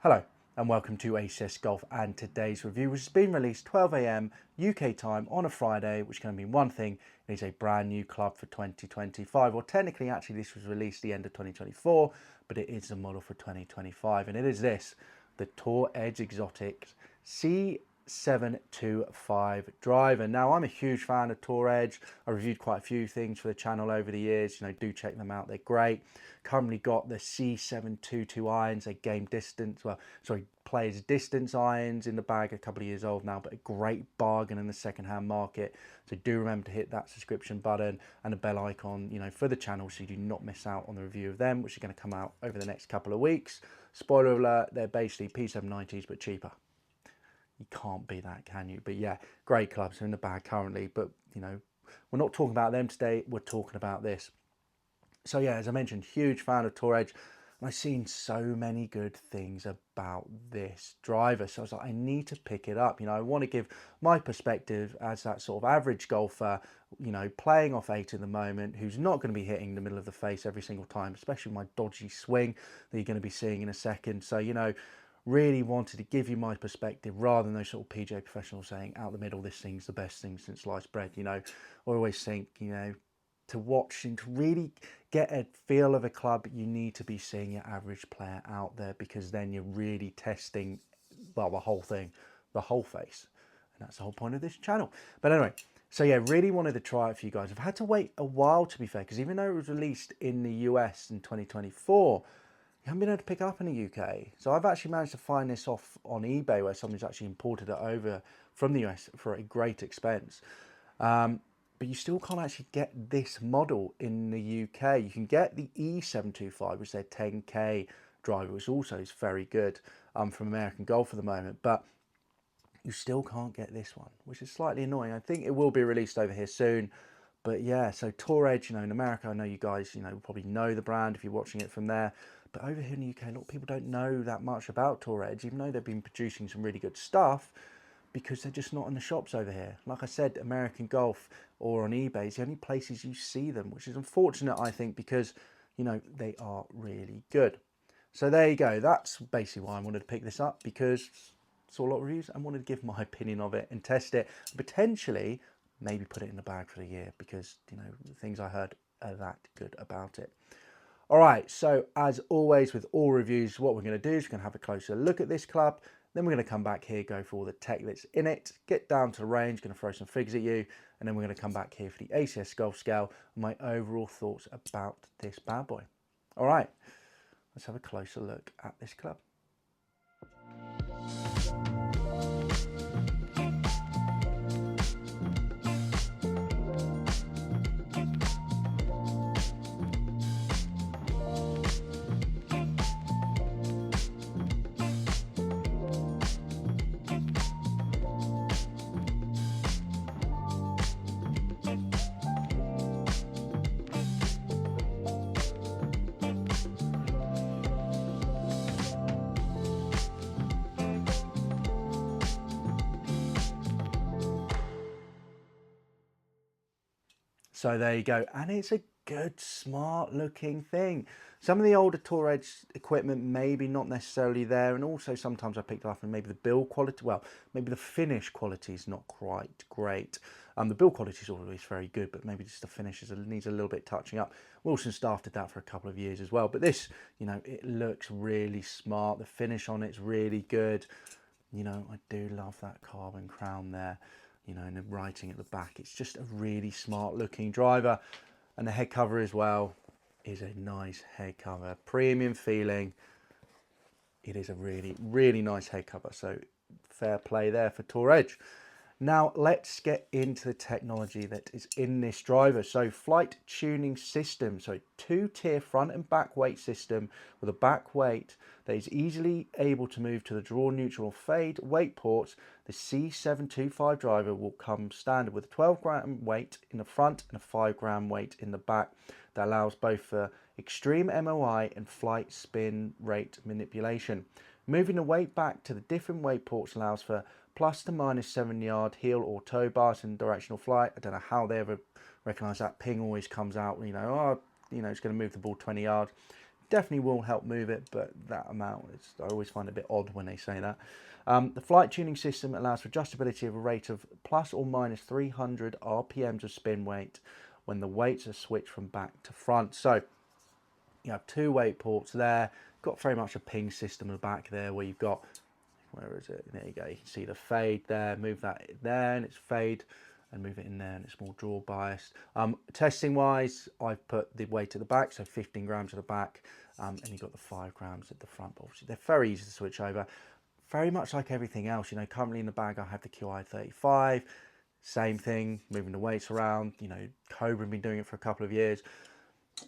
Hello and welcome to ACS Golf and today's review, which has been released 12 AM UK time on a Friday, which can mean one thing: it is a brand new club for 2025. Well, technically, actually, this was released the end of 2024, but it is a model for 2025, and it is this, the Tour Edge Exotics C725 driver. Now, I'm a huge fan of Tour Edge. I reviewed quite a few things for the channel over the years. Do check them out. They're great. Currently got the C722 irons, a players distance irons in the bag, a couple of years old now, but a great bargain in the second-hand market. So do remember to hit that subscription button and the bell icon, for the channel, so you do not miss out on the review of them, which are going to come out over the next couple of weeks. Spoiler alert, they're basically P790s, but cheaper. You can't beat that, can you? But yeah, great clubs are in the bag currently, but we're not talking about them today. We're talking about this. So yeah, as I mentioned, huge fan of Tour Edge, and I've seen so many good things about this driver. So I was like, I need to pick it up. I want to give my perspective as that sort of average golfer, playing off 8 at the moment, who's not going to be hitting the middle of the face every single time, especially my dodgy swing that you're going to be seeing in a second. So, really wanted to give you my perspective rather than those sort of PJ professionals saying out the middle, this thing's the best thing since sliced bread. I always think, to watch and to really get a feel of a club, you need to be seeing your average player out there, because then you're really testing, well, the whole thing, the whole face. And that's the whole point of this channel. But anyway, so yeah, really wanted to try it for you guys. I've had to wait a while, to be fair, because even though it was released in the US in 2024, you haven't been able to pick it up in the UK. So I've actually managed to find this off on eBay, where somebody's actually imported it over from the US for a great expense. But you still can't actually get this model in the UK. You can get the E725, which is their 10K driver, which also is very good from American Golf at the moment. But you still can't get this one, which is slightly annoying. I think it will be released over here soon. But yeah, so Tour Edge, in America, I know you guys, probably know the brand if you're watching it from there. But over here in the UK, a lot of people don't know that much about Tour Edge, even though they've been producing some really good stuff, because they're just not in the shops over here. Like I said, American Golf or on eBay is the only places you see them, which is unfortunate, I think, because, they are really good. So there you go. That's basically why I wanted to pick this up, because I saw a lot of reviews and wanted to give my opinion of it and test it, and potentially maybe put it in the bag for the year, because, the things I heard are that good about it. All right, so as always with all reviews, what we're going to do is we're going to have a closer look at this club. Then we're going to come back here, go for all the tech that's in it, get down to the range, going to throw some figures at you, and then we're going to come back here for the ACS Golf Scale and my overall thoughts about this bad boy. All right, let's have a closer look at this club. So there you go, and it's a good, smart looking thing. Some of the older Tour Edge equipment maybe not necessarily there, and also sometimes I picked it up and maybe the build quality, well, maybe the finish quality is not quite great. The build quality is always very good, but maybe just the finish needs a little bit touching up. Wilson Staff did that for a couple of years as well, but this, it looks really smart. The finish on it's really good. I do love that carbon crown there. And the writing at the back. It's just a really smart looking driver. And the head cover as well is a nice head cover. Premium feeling. It is a really, really nice head cover. So fair play there for Tour Edge. Now let's get into the technology that is in this driver. So flight tuning system, so 2-tier front and back weight system with a back weight that is easily able to move to the draw, neutral, or fade weight ports. The C725 driver will come standard with a 12-gram weight in the front and a 5-gram weight in the back. That allows both for extreme MOI and flight spin rate manipulation. Moving the weight back to the different weight ports allows for plus to minus 7-yard heel or toe bars in directional flight. I don't know how they ever recognise that. Ping always comes out, it's going to move the ball 20 yards. definitely will help move it, but that amount, I always find it a bit odd when they say that. The flight tuning system allows for adjustability of a rate of plus or minus 300 RPMs of spin weight when the weights are switched from back to front. So you have 2 weight ports there. Got very much a ping system in the back there where you've got, where is it? There you go. You can see the fade there. Move that there and it's fade, and move it in there and it's more draw biased. Testing wise, I've put the weight at the back, so 15 grams at the back, and you've got the 5 grams at the front. But obviously they're very easy to switch over. Very much like everything else, you know, currently in the bag I have the QI35, same thing, moving the weights around. You know, Cobra have been doing it for a couple of years.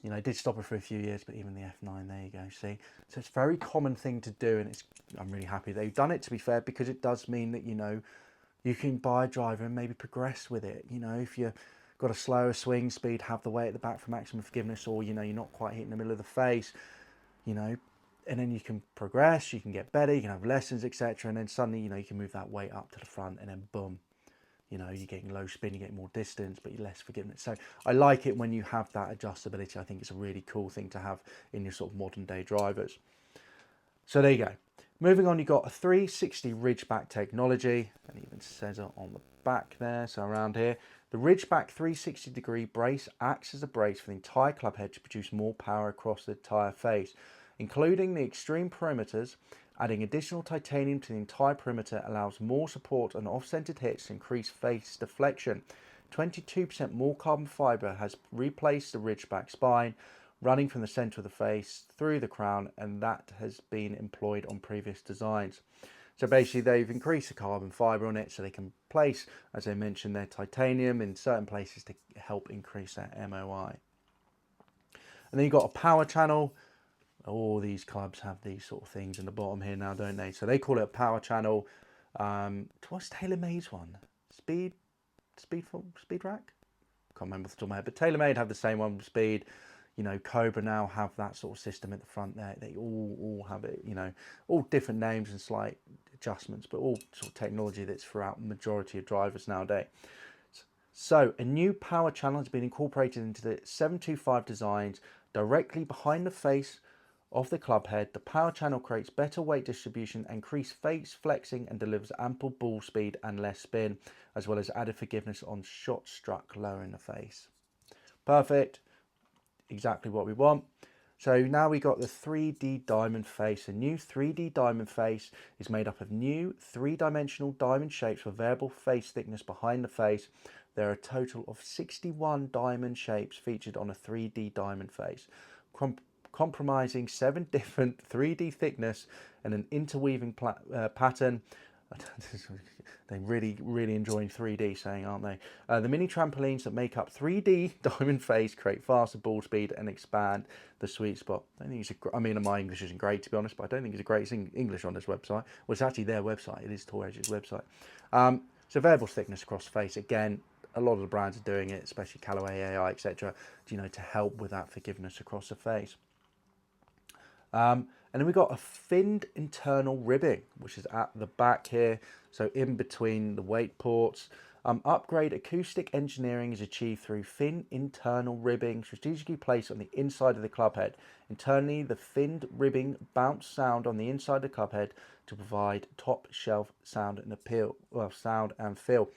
You know, did stop it for a few years, but even the F9, there you go, see? So it's a very common thing to do, and I'm really happy they've done it, to be fair, because it does mean that, you know, you can buy a driver and maybe progress with it. You know, if you've got a slower swing speed, have the weight at the back for maximum forgiveness, or, you know, you're not quite hitting the middle of the face, you know, and then you can progress, you can get better, you can have lessons, etc. And then suddenly, you know, you can move that weight up to the front, and then boom, you know, you're getting low spin, you're getting more distance, but you're less forgiveness. So I like it when you have that adjustability. I think it's a really cool thing to have in your sort of modern day drivers. So there you go. Moving on, you've got a 360 Ridgeback technology, and it even says it on the back there. So around here, the Ridgeback 360 degree brace acts as a brace for the entire club head to produce more power across the entire face, including the extreme perimeters. Adding additional titanium to the entire perimeter allows more support and off-centered hits to increase face deflection. 22% more carbon fiber has replaced the Ridgeback spine, running from the center of the face through the crown, and that has been employed on previous designs. So basically they've increased the carbon fiber on it so they can place, as I mentioned, their titanium in certain places to help increase their MOI. And then you've got a power channel. All these clubs have these sort of things in the bottom here now, don't they? So they call it a power channel. What's TaylorMade's one? Speed rack? Can't remember off the top of my head, but TaylorMade have the same one with speed. You know, Cobra now have that sort of system at the front there. They all have it, you know, all different names and slight adjustments, but all sort of technology that's throughout the majority of drivers nowadays. So a new power channel has been incorporated into the 725 designs directly behind the face of the club head. The power channel creates better weight distribution, increased face flexing, and delivers ample ball speed and less spin, as well as added forgiveness on shots struck lower in the face. Perfect. Exactly what we want. So now we got the 3D diamond face. A new 3D diamond face is made up of new 3-dimensional diamond shapes for variable face thickness behind the face. There are a total of 61 diamond shapes featured on a 3D diamond face, comprising 7 different 3D thickness and an interweaving pattern. They're really enjoying 3D, saying, aren't they? The mini trampolines that make up 3D diamond face create faster ball speed and expand the sweet spot. I don't think I mean, my English isn't great, to be honest, but I don't think it's a great English on this website. Well, it's actually their website. It is Tour Edge's website. So variable thickness across face. Again, a lot of the brands are doing it, especially Callaway, AI, etc. You know, to help with that forgiveness across the face. And then we've got a finned internal ribbing, which is at the back here, so in between the weight ports. Upgrade acoustic engineering is achieved through fin internal ribbing, strategically placed on the inside of the club head. Internally, the finned ribbing bounce sound on the inside of the club head to provide top shelf sound and sound and feel.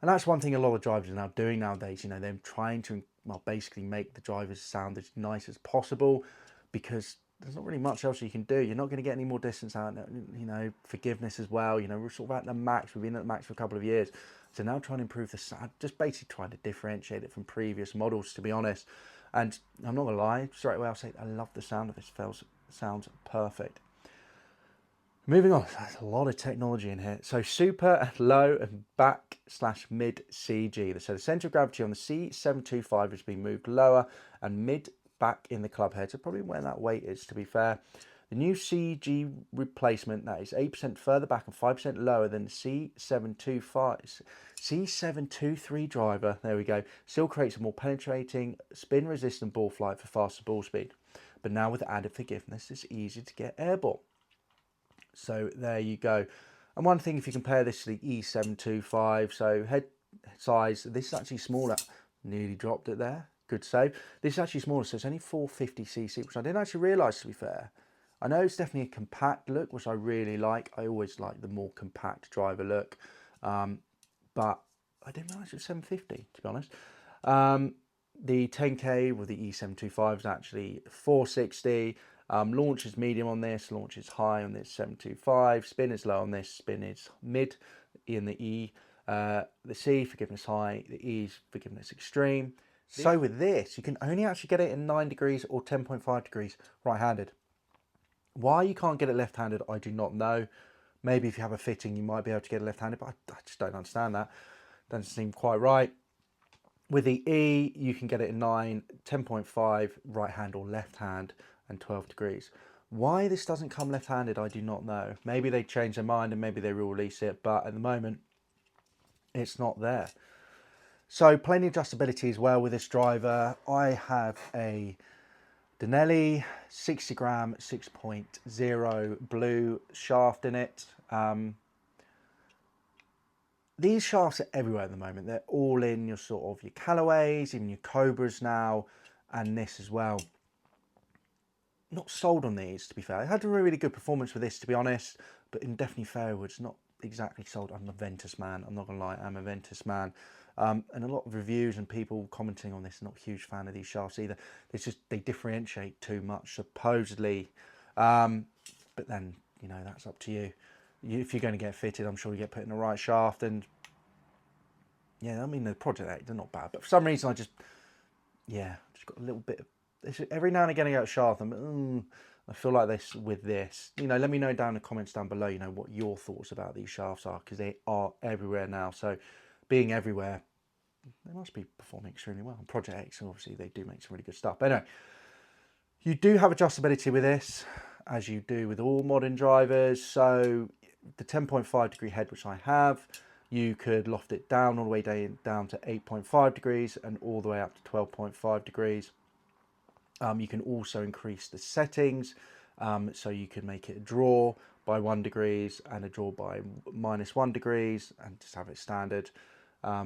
And that's one thing a lot of drivers are now doing nowadays. You know, they're trying to, well, basically make the drivers sound as nice as possible, because there's not really much else you can do. You're not going to get any more distance out, you know, forgiveness as well. You know, we're sort of at the max. We've been at the max for a couple of years. So now trying to improve the sound, just basically trying to differentiate it from previous models, to be honest. And I'm not going to lie, straight away I'll say I love the sound of this. Sounds perfect. Moving on, there's a lot of technology in here. So super, low, and back/mid CG. So the centre of gravity on the C725 has been moved lower and mid back in the club head, so probably where that weight is, to be fair. The new CG replacement, that is 8% further back and 5% lower than the C725. C723 driver, there we go, still creates a more penetrating, spin-resistant ball flight for faster ball speed. But now with added forgiveness, it's easier to get airball. So there you go. And one thing, if you compare this to the E725, so head size, this is actually smaller. Nearly dropped it there. good save. This is actually smaller, so it's only 450cc, which I didn't actually realise, to be fair. I know it's definitely a compact look, which I really like. I always like the more compact driver look, but I didn't realise it was 750, to be honest. The 10K with the E725 is actually 460. Launch is medium on this, launch is high on this 725. Spin is low on this, spin is mid in the E. The C, forgiveness high, the E is forgiveness extreme. So with this, you can only actually get it in 9 degrees or 10.5 degrees right-handed. Why you can't get it left-handed, I do not know. Maybe if you have a fitting, you might be able to get it left-handed, but I just don't understand that. Doesn't seem quite right. With the E, you can get it in 9, 10.5, right hand or left hand, and 12 degrees. Why this doesn't come left-handed, I do not know. Maybe they change their mind and maybe they will release it, but at the moment, it's not there. So plenty of adjustability as well with this driver. I have a Denelli 60 gram 6.0 blue shaft in it. These shafts are everywhere at the moment. They're all in your sort of your Callaways, even your Cobras now, and this as well. Not sold on these, to be fair. I had a really good performance with this, to be honest, but in definitely fairwoods, not exactly sold. I'm a Ventus man. I'm not gonna lie, I'm a Ventus man. And a lot of reviews and people commenting on this are not a huge fan of these shafts either. It's just they differentiate too much, supposedly. But then, you know, that's up to you. If you're going to get fitted, I'm sure you get put in the right shaft. And yeah, I mean, the Project X, they're not bad. But for some reason, I just got a little bit of, every now and again I get a shaft, I feel like this with this. You know, let me know down in the comments down below, you know, what your thoughts about these shafts are, because they are everywhere now. So being everywhere, they must be performing extremely well. And Project X, obviously, they do make some really good stuff. But anyway, you do have adjustability with this, as you do with all modern drivers. So the 10.5 degree head, which I have, you could loft it down all the way down to 8.5 degrees and all the way up to 12.5 degrees. You can also increase the settings, so you can make it a draw by 1 degrees and a draw by -1 degrees, and just have it standard.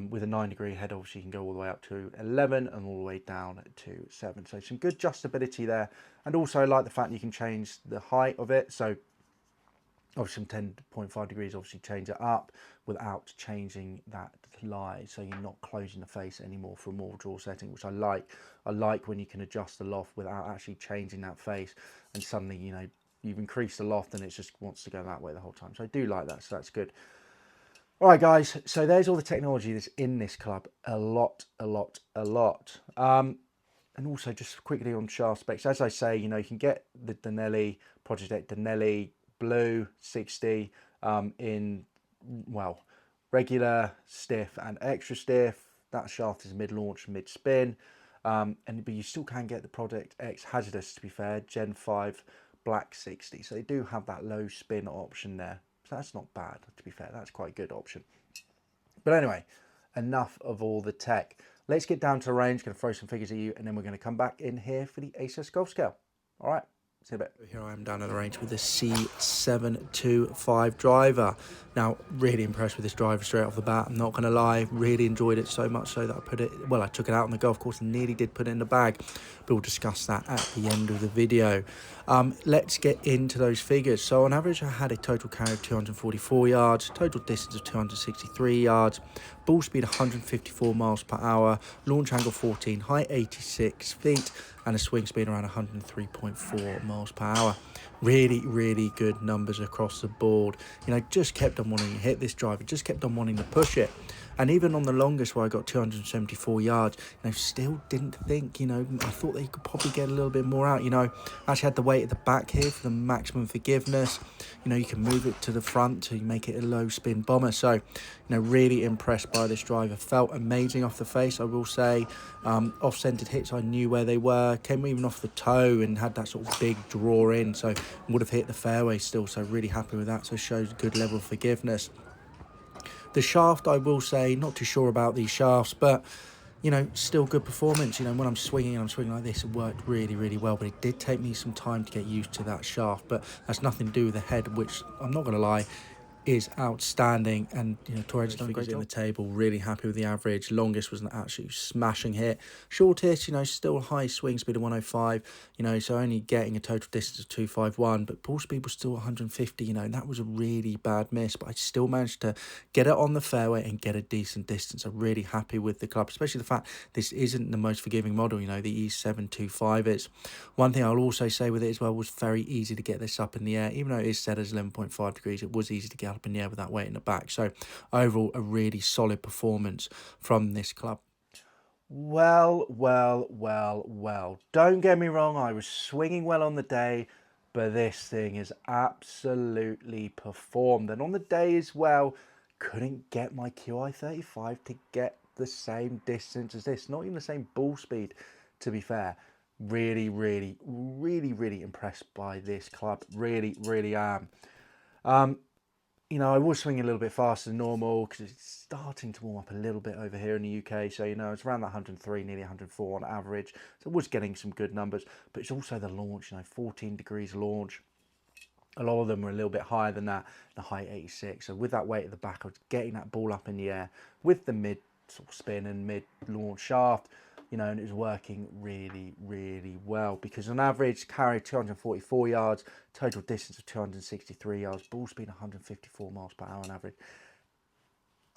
With a 9 degree head, obviously you can go all the way up to 11 and all the way down to 7. So some good adjustability there. And also I like the fact that you can change the height of it. So obviously from 10.5 degrees, obviously change it up without changing that lie. So you're not closing the face anymore for a more draw setting, which I like. I like when you can adjust the loft without actually changing that face. And suddenly, you know, you've increased the loft and it just wants to go that way the whole time. So I do like that. So that's good. All right, guys, so there's all the technology that's in this club. A lot. And also just quickly on shaft specs, as I say, you know, you can get the Denelli, Project X Denelli Blue 60 in, well, regular, stiff and extra stiff. That shaft is mid-launch, mid-spin. But you still can get the Project X Hazardous, to be fair, Gen 5 Black 60. So they do have that low spin option there. So that's not bad, to be fair. That's quite a good option. But anyway, enough of all the tech. Let's get down to the range. Going to throw some figures at you, and then we're going to come back in here for the ACS Golf Scale. All right. See you in a bit. Here I am down at the range with the C725 driver. Now, really impressed with this driver straight off the bat. I'm not going to lie, really enjoyed it so much so that I took it out on the golf course and nearly did put it in the bag. But we'll discuss that at the end of the video. Let's get into those figures. So on average, I had a total carry of 244 yards, total distance of 263 yards, ball speed 154 miles per hour, launch angle 14, height 86 feet, and a swing speed around 103.4 miles per hour. Really good numbers across the board. You know, just kept on wanting to hit this driver, just kept on wanting to push it. And even on the longest where I got 274 yards, you know, still didn't think, you know, I thought they could probably get a little bit more out. You know, I actually had the weight at the back here for the maximum forgiveness. You know, you can move it to the front to make it a low spin bomber. So, you know, really impressed by this driver. Felt amazing off the face, I will say. Off-centered hits, I knew where they were. Came even off the toe and had that sort of big draw in. So would have hit the fairway still. So really happy with that. So shows a good level of forgiveness. The shaft, I will say, not too sure about these shafts, but, you know, still good performance. You know, when I'm swinging like this, it worked really well, but it did take me some time to get used to that shaft. But that's nothing to do with the head, which I'm not going to lie, is outstanding, and you know, Tour Edge done a great job in the table. Really happy with the average. Longest was an absolute smashing hit. Shortest, you know, still high swing speed of 105, you know, so only getting a total distance of 251, but ball speed was still 150, you know, and that was a really bad miss, but I still managed to get it on the fairway and get a decent distance. I'm really happy with the club, especially the fact this isn't the most forgiving model, you know, the E725 is. One thing I'll also say with it as well, was very easy to get this up in the air, even though it is set as 11.5 degrees, it was easy to get up in the air with that weight in the back. So overall, a really solid performance from this club. Well, don't get me wrong, I was swinging well on the day, but this thing is absolutely performed. And on the day as well, couldn't get my QI35 to get the same distance as this, not even the same ball speed, to be fair. Really impressed by this club. Really am. You know, I was swinging a little bit faster than normal because it's starting to warm up a little bit over here in the UK. So, you know, it's around that 103, nearly 104 on average. So I was getting some good numbers, but it's also the launch, you know, 14 degrees launch. A lot of them were a little bit higher than that, the height 86. So with that weight at the back, I was getting that ball up in the air with the mid sort of spin and mid launch shaft, you know, and it was working really well, because on average carried 244 yards, total distance of 263 yards, ball speed 154 miles per hour on average.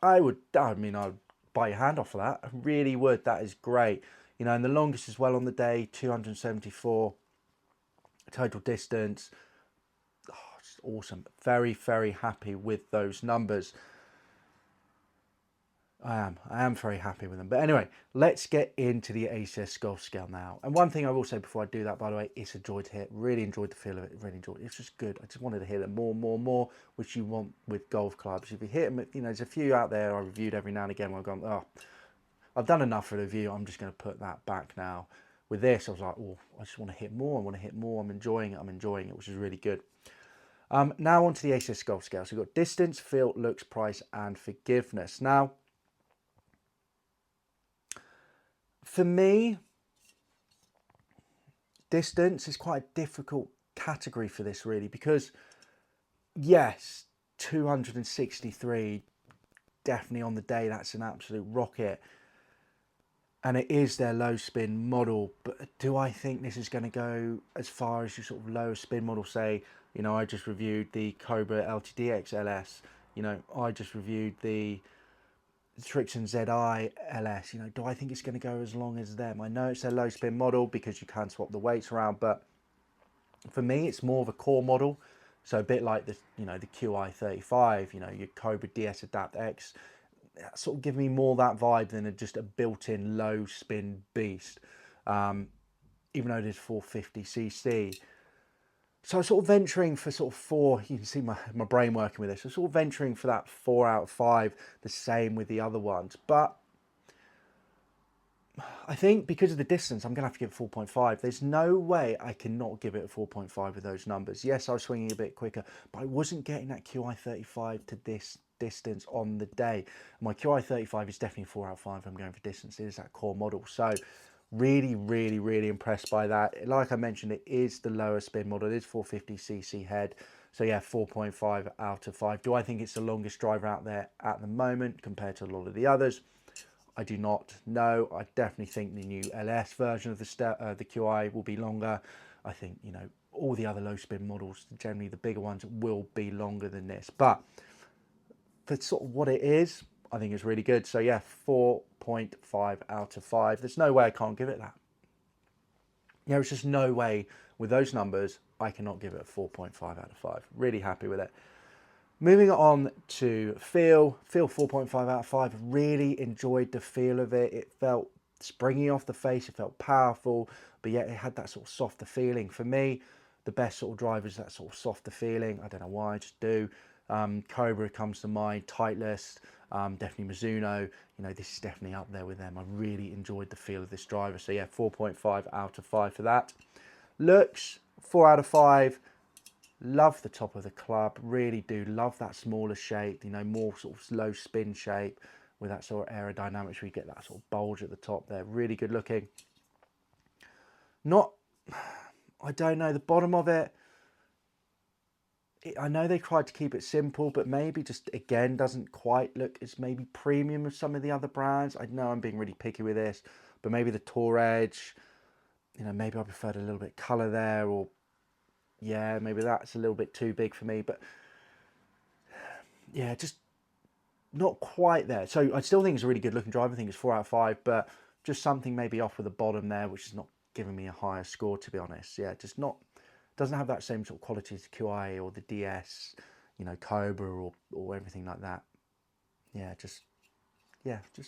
I'd bite your hand off for that. I really would. That is great. You know, and the longest as well on the day, 274 total distance. Oh, just awesome. Very happy with those numbers. I am very happy with them. But anyway, let's get into the ACS golf scale now. And one thing I will say before I do that, by the way, it's a joy to hit. Really enjoyed the feel of it. Really enjoyed it. It's just good. I just wanted to hit it more, which you want with golf clubs. If you hit them, you know, there's a few out there I reviewed every now and again where I've gone, oh, I've done enough for the review. I'm just going to put that back now. With this, I was like, oh, I just want to hit more. I want to hit more. I'm enjoying it, which is really good. Now on to the ACS golf scale. So we've got distance, feel, looks, price, and forgiveness. Now, for me, distance is quite a difficult category for this, really, because yes, 263, definitely on the day, that's an absolute rocket. And it is their low spin model, but do I think this is going to go as far as your sort of low spin model? Say, you know, I just reviewed the Cobra LTD XLS, you know, I just reviewed the Trixon ZI LS, you know, do I think it's going to go as long as them? I know it's a low spin model because you can swap the weights around, but for me, it's more of a core model. So a bit like the, you know, the QI35, you know, your Cobra DS Adapt X, sort of give me more that vibe than just a built-in low spin beast. Even though it is 450cc. So I'm sort of venturing for sort of 4, you can see my brain working with this. So sort of venturing for that 4 out of 5, the same with the other ones. But I think because of the distance, I'm going to have to give it 4.5. There's no way I cannot give it a 4.5 with those numbers. Yes, I was swinging a bit quicker, but I wasn't getting that QI35 to this distance on the day. My QI35 is definitely 4 out of 5. I'm going for distance. It is that core model. So really impressed by that. Like I mentioned, it is the lower spin model. It is 450cc head. So yeah, 4.5 out of 5. Do I think it's the longest driver out there at the moment compared to a lot of the others? I do not know. I definitely think the new LS version of the QI will be longer. I think, you know, all the other low spin models, generally the bigger ones, will be longer than this. But for sort of what it is, I think it's really good. So yeah, 4.5 out of 5. There's no way I can't give it that. You know, it's just no way with those numbers I cannot give it a 4.5 out of 5. Really happy with it. Moving on to feel 4.5 out of 5. Really enjoyed the feel of it. It felt springy off the face. It felt powerful, but yet it had that sort of softer feeling. For me, the best sort of driver is that sort of softer feeling. I don't know why, I just do. Cobra comes to mind, Titleist, definitely Mizuno. You know, this is definitely up there with them. I really enjoyed the feel of this driver. So yeah, 4.5 out of 5 for that. Looks, 4 out of 5. Love the top of the club, really do love that smaller shape, you know, more sort of low spin shape with that sort of aerodynamics where you get that sort of bulge at the top there. Really good looking. Not, I don't know, the bottom of it, I know they tried to keep it simple, but maybe just, again, doesn't quite look as maybe premium as some of the other brands. I know I'm being really picky with this, but maybe the Tour Edge, you know, maybe I preferred a little bit colour there, or yeah, maybe that's a little bit too big for me, but yeah, just not quite there. So I still think it's a really good looking drive. I think it's 4 out of 5, but just something maybe off with the bottom there, which is not giving me a higher score, to be honest. Yeah, just not, doesn't have that same sort of quality as the QI or the DS, you know, Cobra or everything like that. Yeah, just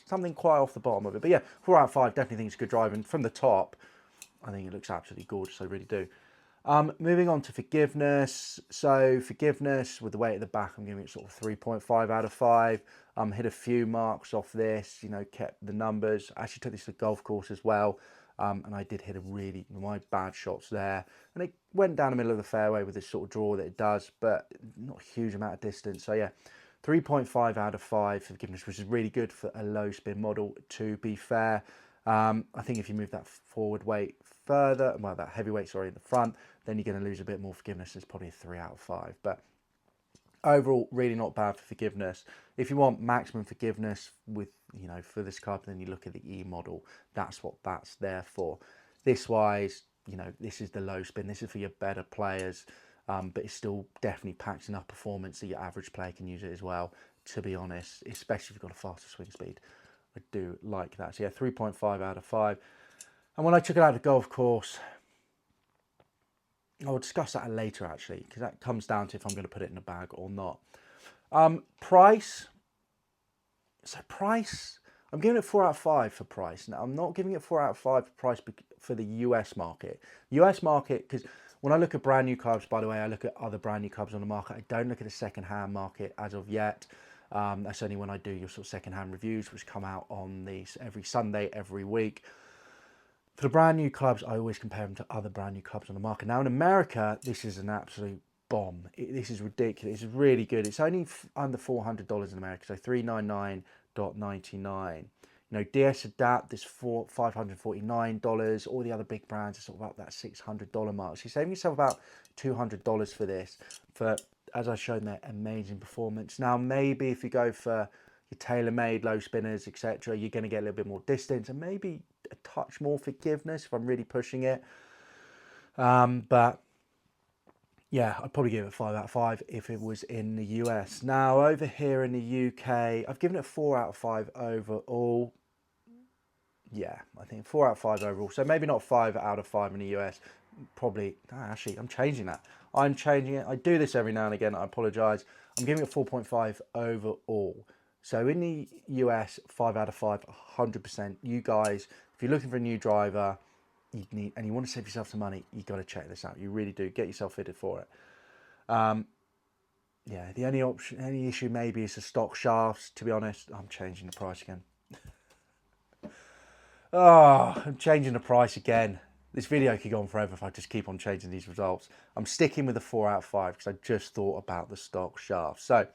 something quite off the bottom of it. But yeah, 4 out of 5, definitely think it's a good drive. And from the top, I think it looks absolutely gorgeous. I really do. Moving on to forgiveness. So forgiveness, with the weight at the back, I'm giving it sort of 3.5 out of 5. Hit a few marks off this, you know, kept the numbers. I actually took this to the golf course as well. And I did hit my bad shots there. And it went down the middle of the fairway with this sort of draw that it does, but not a huge amount of distance. So yeah, 3.5 out of 5 for forgiveness, which is really good for a low spin model, to be fair. I think if you move that forward weight further, well, that heavy weight, sorry, in the front, then you're going to lose a bit more forgiveness. It's probably a 3 out of 5. But overall, really not bad for forgiveness. If you want maximum forgiveness with, you know, for this club, then you look at the E model. That's what that's there for. This wise, you know, this is the low spin. This is for your better players, but it still definitely packs enough performance that your average player can use it as well, to be honest, especially if you've got a faster swing speed. I do like that. So yeah, 3.5 out of 5. And when I took it out of the golf course, I'll discuss that later actually, because that comes down to if I'm going to put it in a bag or not. Price. So price, I'm giving it 4 out of 5 for price. Now, I'm not giving it 4 out of 5 for price for the US market. US market, because when I look at brand new clubs, by the way, I look at other brand new clubs on the market. I don't look at the second-hand market as of yet. That's only when I do your sort of second-hand reviews, which come out on these every Sunday, every week. For the brand new clubs, I always compare them to other brand new clubs on the market. Now in America, this is an absolute bomb. This is ridiculous. It's really good. It's only under $400 in America, so $399.99. You know, DS Adapt is $549. All the other big brands are sort of about that $600 mark. So you're saving yourself about $200 for this. For, as I showed, their amazing performance. Now maybe if you go for your tailor-made low spinners, etc., you're going to get a little bit more distance and maybe a touch more forgiveness if I'm really pushing it. But yeah, I'd probably give it a 5 out of 5 if it was in the US. Now over here in the UK, I've given it 4 out of 5 overall. Yeah, I think 4 out of 5 overall. So maybe not 5 out of 5 in the US. Probably, actually, I'm changing that. I'm changing it. I do this every now and again. I apologise. I'm giving it 4.5 overall. So in the US, 5 out of 5, 100%. You guys, if you're looking for a new driver, and you want to save yourself some money, you've got to check this out. You really do. Get yourself fitted for it. Yeah, the only issue maybe is the stock shafts. To be honest, I'm changing the price again. Oh, I'm changing the price again. This video could go on forever if I just keep on changing these results. I'm sticking with the 4 out of 5 because I just thought about the stock shafts. So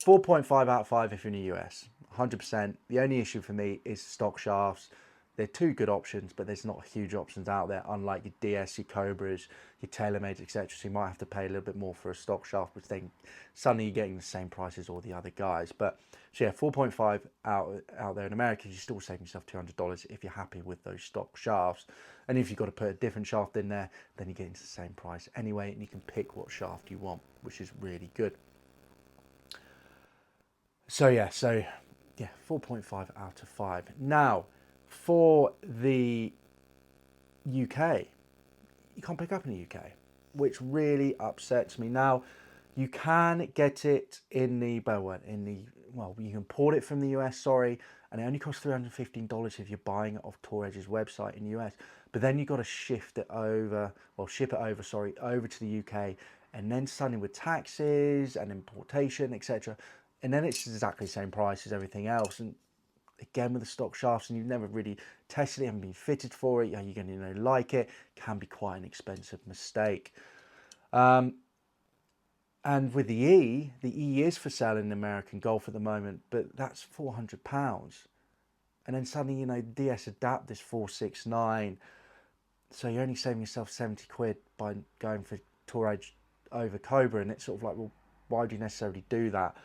4.5 out of 5 if you're in the US, 100%. The only issue for me is stock shafts. They're two good options, but there's not huge options out there, unlike your DS, your Cobras, your TaylorMades, etc. So you might have to pay a little bit more for a stock shaft, which then suddenly you're getting the same price as all the other guys. But so yeah, 4.5 out there in America, you're still saving yourself $200 if you're happy with those stock shafts. And if you've got to put a different shaft in there, then you're getting to the same price anyway, and you can pick what shaft you want, which is really good. So yeah, 4.5 out of 5. Now, for the UK, you can't pick up in the UK, which really upsets me. Now, you can get it in the, you can port it from the US, sorry, and it only costs $315 if you're buying it off Tour Edge's website in the US. But then you've got to ship it over to the UK, and then suddenly with taxes and importation, etc., and then it's exactly the same price as everything else. And again, with the stock shafts, and you've never really tested it, haven't been fitted for it, you're going to like it, can be quite an expensive mistake. And with the E is for sale in American Golf at the moment, but that's £400. And then suddenly, DS Adapt is $469. So you're only saving yourself 70 quid by going for Tour Edge over Cobra, and it's sort of like, well, why would you necessarily do that?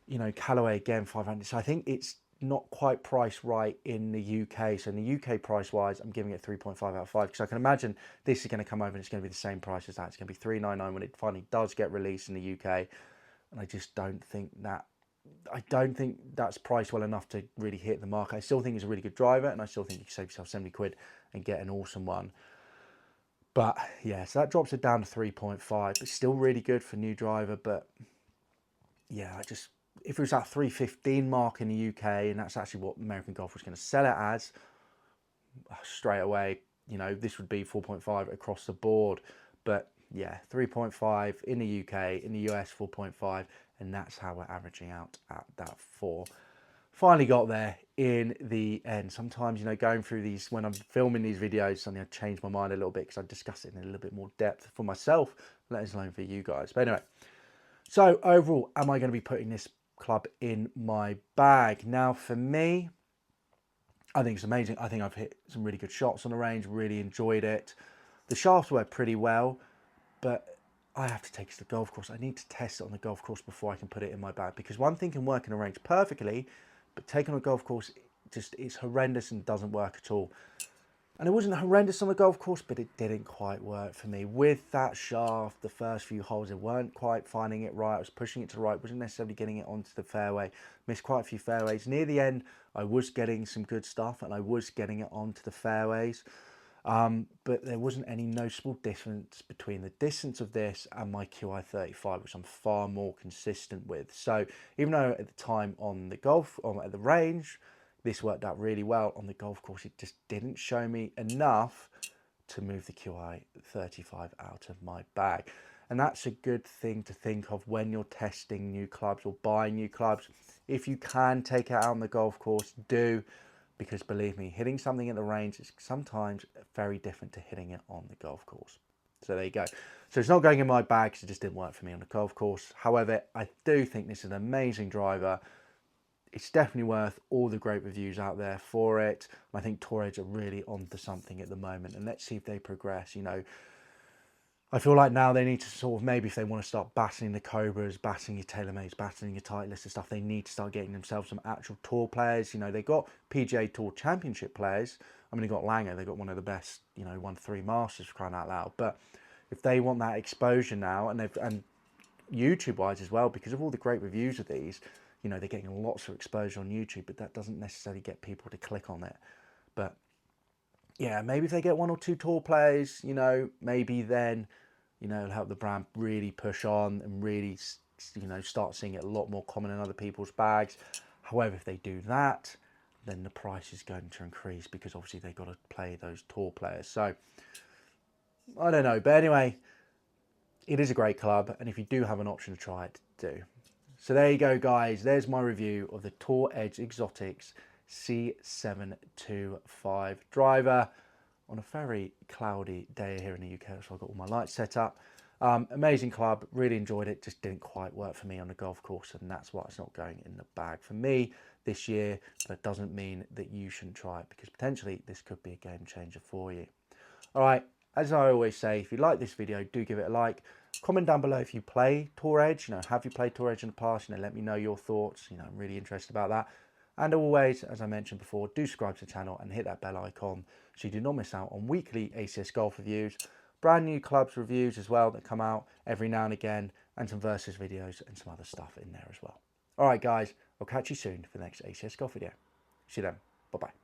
You know, Callaway again, 500. So I think it's not quite priced right in the UK. So in the UK price wise, I'm giving it 3.5 out of 5, because I can imagine this is going to come over and it's going to be the same price as that. It's going to be 399 when it finally does get released in the UK. And I just don't think that's priced well enough to really hit the mark. I still think it's a really good driver, and I still think you can save yourself 70 quid and get an awesome one. But yeah, so that drops it down to 3.5. It's still really good for new driver, but yeah, if it was that 315 mark in the UK, and that's actually what American Golf was going to sell it as, straight away, you know, this would be 4.5 across the board. But yeah, 3.5 in the UK, in the US 4.5, and that's how we're averaging out at that 4. Finally got there in the end. Sometimes, you know, going through these, when I'm filming these videos, suddenly I change my mind a little bit because I discuss it in a little bit more depth for myself, let alone for you guys. But anyway, so overall, am I going to be putting this club in my bag? Now, for me, I think it's amazing. I think I've hit some really good shots on the range, really enjoyed it. The shafts work pretty well, but I have to take it to the golf course. I need to test it on the golf course before I can put it in my bag, because one thing can work in a range perfectly, but taking on a golf course, it's horrendous and doesn't work at all. And it wasn't horrendous on the golf course, but it didn't quite work for me. With that shaft, the first few holes, I weren't quite finding it right. I was pushing it to the right, wasn't necessarily getting it onto the fairway. Missed quite a few fairways. Near the end, I was getting some good stuff, and I was getting it onto the fairways. But there wasn't any noticeable difference between the distance of this and my QI35, which I'm far more consistent with. So even though at the time on the at the range, this worked out really well, on the golf course, it just didn't show me enough to move the QI35 out of my bag. And that's a good thing to think of when you're testing new clubs or buying new clubs. If you can take it out on the golf course, do. Because believe me, hitting something at the range is sometimes very different to hitting it on the golf course. So there you go. So it's not going in my bag because it just didn't work for me on the golf course. However, I do think this is an amazing driver. It's definitely worth all the great reviews out there for it. I think Tour Edge are really onto something at the moment, and let's see if they progress. You know, I feel like now they need to sort of, maybe if they want to start battling the Cobras, battling your TaylorMades, battling your Titleist and stuff, they need to start getting themselves some actual tour players. You know, they got PGA Tour Championship players. I mean, they got Langer, they got one of the best, you know, won 3 Masters for crying out loud. But if they want that exposure now, and YouTube-wise as well, because of all the great reviews of these, you know, they're getting lots of exposure on YouTube, but that doesn't necessarily get people to click on it. But yeah, maybe if they get 1 or 2 tour players, you know, maybe then, you know, it'll help the brand really push on and really, you know, start seeing it a lot more common in other people's bags. However, if they do that, then the price is going to increase, because obviously they've got to play those tour players. So I don't know, but anyway, it is a great club, and if you do have an option to try it, do. So there you go, guys. There's my review of the Tour Edge Exotics C725 driver on a very cloudy day here in the UK. So I've got all my lights set up. Amazing club, really enjoyed it. Just didn't quite work for me on the golf course, and that's why it's not going in the bag for me this year. But it doesn't mean that you shouldn't try it, because potentially this could be a game changer for you. All right, as I always say, if you like this video, do give it a like. Comment down below if you play Tour Edge. You know, have you played Tour Edge in the past? You know, let me know your thoughts. You know, I'm really interested about that. And always, as I mentioned before, do subscribe to the channel and hit that bell icon so you do not miss out on weekly ACS golf reviews, brand new clubs reviews as well that come out every now and again, and some versus videos and some other stuff in there as well. All right, guys, I'll catch you soon for the next ACS golf video. See you then. Bye-bye.